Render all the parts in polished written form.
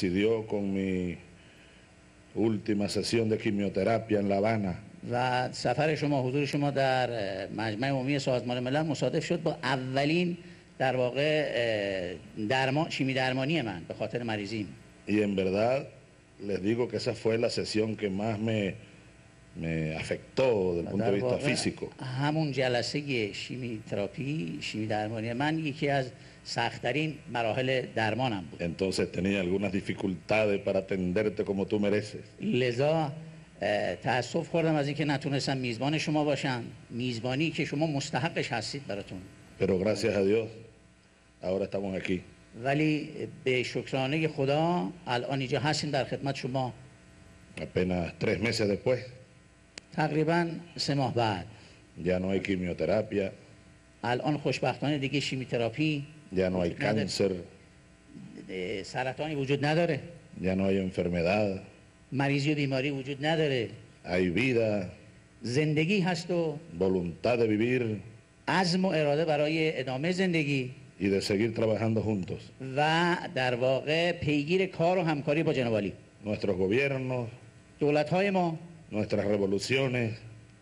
Coincidió con mi última sesión de quimioterapia en La Habana. و سفر شما، حضور شما در مجمع عمومی سازمان ملل مصادف شد با اولین در واقع شیمی درمانی من به خاطر مریضیم. Y en verdad les digo que esa fue la sesión que más me afectó desde el punto de vista físico. همون جلسه شیمی تراپی، شیمی درمانی من یکی از سخت‌ترین مراحل درمانم بود. Entonces tenía algunas dificultades para atenderte como tú mereces. لذا تأسف خوردم از اینکه نتونستم میزبان شما باشم، میزبانی که شما مستحقش هستید براتون. Pero gracias a Dios ahora estamos aquí. ولی به شکرانه خدا الان اینجا هستیم در خدمت شما. Apenas 3 meses después. تقریبا 3 ماه بعد. Ya no hay quimioterapia. الان خوشبختانه دیگه شیمی تراپی. Ya no hay cáncer. سرطانی وجود نداره. Ya no hay enfermedad. مریضی و بیماری وجود نداره. Hay vida. زندگی هست و voluntad de vivir. عزم و اراده برای ادامه زندگی. Y de seguir trabajando juntos. و در واقع پیگیر کار و همکاری با جناب عالی. Nuestros gobiernos. دولت‌های ما. Nuestras revoluciones.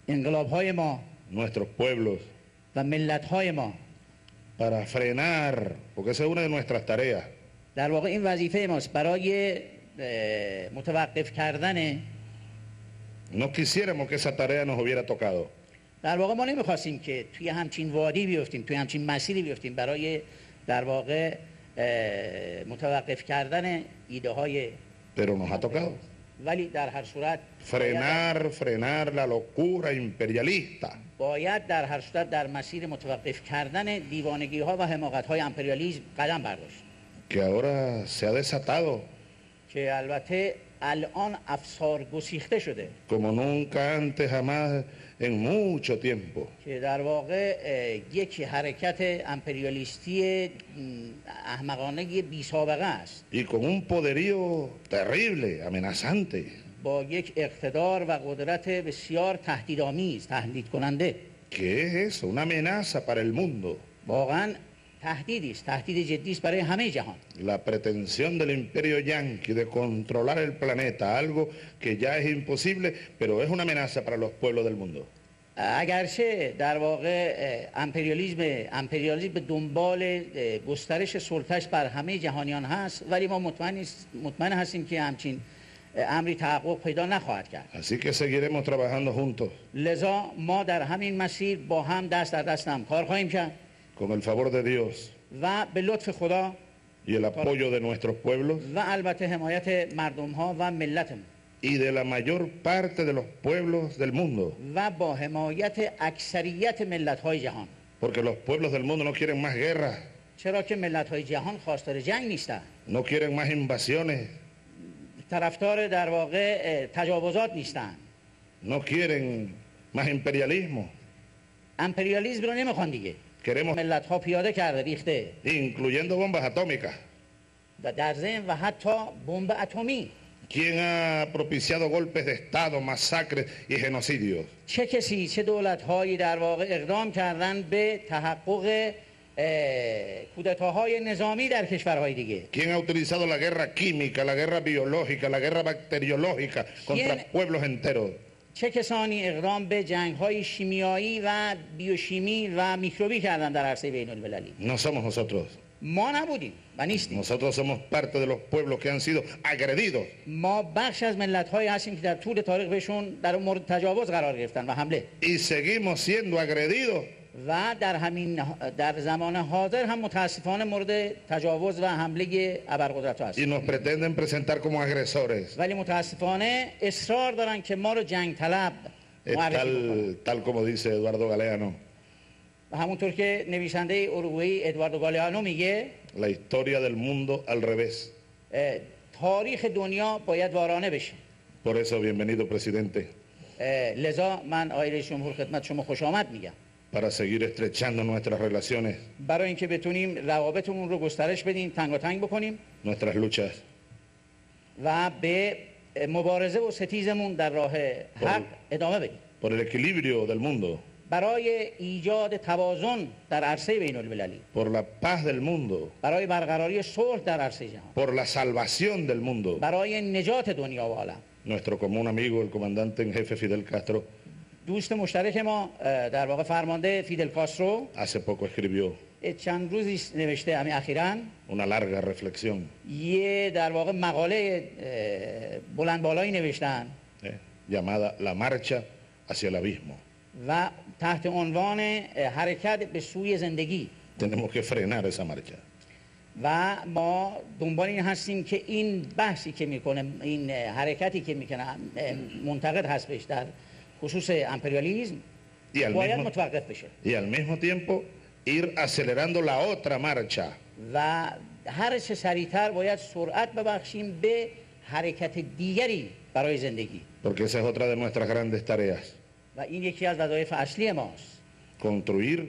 انقلاب‌های ما. Nuestros pueblos. و ملت‌های ما. Para frenar, porque esa es una de nuestras tareas. در واقع این وظیفه ماست برای متوقف کردن. No quisiéramos que esa tarea nos hubiera tocado. در واقع ما نمیخواستیم که توی همچین وادی بیفتیم، توی همچین مسیری بیفتیم برای در واقع متوقف کردن ایده های. Pero nos ha tocado. ولی در هر صورت frenar la locura imperialista. باید در هر صورت در مسیر متوقف کردن دیوانگی ها و حماقت های امپریالیسم قدم برداشت. Que ahora se ha desatado. که البته الان افسار گسیخته شده. Como nunca antes jamás en mucho tiempo. که در واقع یک حرکت امپریالیستی احمقانه بی سابقه است. Y con un poderío terrible, amenazante. با یک اقتدار و قدرت بسیار تهدیدآمیز، تهدید کننده. ¿Qué es eso? Una amenaza para el mundo. واقعا تهدیدی است، تهدید جدی است برای همه جهان. La pretensión del imperio yanqui de controlar el planeta, algo que ya es imposible, pero es una amenaza para los pueblos del mundo. اگرچه در واقع امپریالیسم به دنبال گسترش سلطه‌اش بر همه جهانیان هست، ولی ما مطمئن هستیم که همچین امری تحقق پیدا نخواهد کرد. Así que seguiremos trabajando juntos. لذا ما در همین مسیر با هم دست در دست هم کار خواهیم کرد. Con el favor de Dios. و به لطف خدا. Y el apoyo de nuestros pueblos. و البته حمایت مردم ها و ملتمون. Y de la mayor parte de los pueblos del mundo. و با حمایت اکثریت ملت های جهان. Porque los pueblos del mundo no quieren más guerra. چرا که ملت های جهان خواستار جنگ نیستند. No quieren más invasiones. طرفدار در واقع تجاوزات نیستند. No quieren más imperialismo. امپریالیسم رو نمیخوان دیگه. Queremos ملت ها پیاده کرده ریخته. incluyendo bombas atómicas. و در ضمن و حتی بمب اتمی. ¿Quién ha propiciado golpes de estado, masacres y genocidios? چه کسی، چه دولت هایی در واقع اقدام کردن به تحقق کودتاهای نظامی در کشورهای دیگه؟ ¿Quién ha utilizado la guerra química, la guerra biológica, la guerra bacteriológica contra pueblos enteros? چه کسانی اقدام به جنگ‌های شیمیایی و بیوشیمی و میکروبی کردن در عرصه بین‌المللی؟ No somos nosotros. ما نبودیم و نیستیم. Nosotros somos parte de los pueblos que han sido agredidos. ما بخش از ملت‌هایی هستیم که در طول تاریخ بهشون در مورد تجاوز قرار گرفتن و حمله. Y seguimos siendo agredidos. و در زمان حاضر هم متاسفانه مورد تجاوز و حمله ابرقدرت‌ها هستیم. Y nos pretenden presentar como agresores. ولی متاسفانه اصرار دارن که ما رو جنگ طلب tal como dice Eduardo Galeano. و همونطور که نویسنده اروگوئی ادواردو گالیانو میگه La historia del mundo al revés. تاریخ دنیا باید وارانه بشه. Por eso bienvenido presidente. لذا من آقای رئیس جمهور خدمت شما خوش آمد میگم. Para seguir estrechando nuestras relaciones. برای اینکه بتونیم روابطمون رو گسترش بدیم، تنگاتنگ بکنیم. Nuestras luchas. و به مبارزه و ستیزمون در راه حق ادامه بدیم. Por el equilibrio del mundo. برای ایجاد توازن در عرصه بین المللی، por la paz del mundo, برای برقراری صلح در عرصه جهان، por la salvación del mundo. برای نجات دنیا و عالم. Nuestro común amigo, el comandante en jefe Fidel Castro, دوست مشترک ما در واقع فرمانده فیدل کاسترو hace poco escribió چند روزی نوشته همین اخیراً una larga reflexión یه در واقع مقاله بلند بالایی نوشتن llamada La marcha hacia el abismo. و تحت عنوان حرکت به سوی زندگی. Tenemos que frenar esa marcha. و ما دنبال این هستیم که این بحثی که میکنه، این حرکتی که میکنه منتقد هست بهش در خصوص امپریالیسم باید متوقف بشه. Y al mismo tiempo ir acelerando la otra marcha. و هر چه سریعتر باید سرعت ببخشیم به حرکت دیگری برای زندگی. Porque esa es otra de nuestras grandes tareas. و این یکی از وظایف اصلی ماست. Construir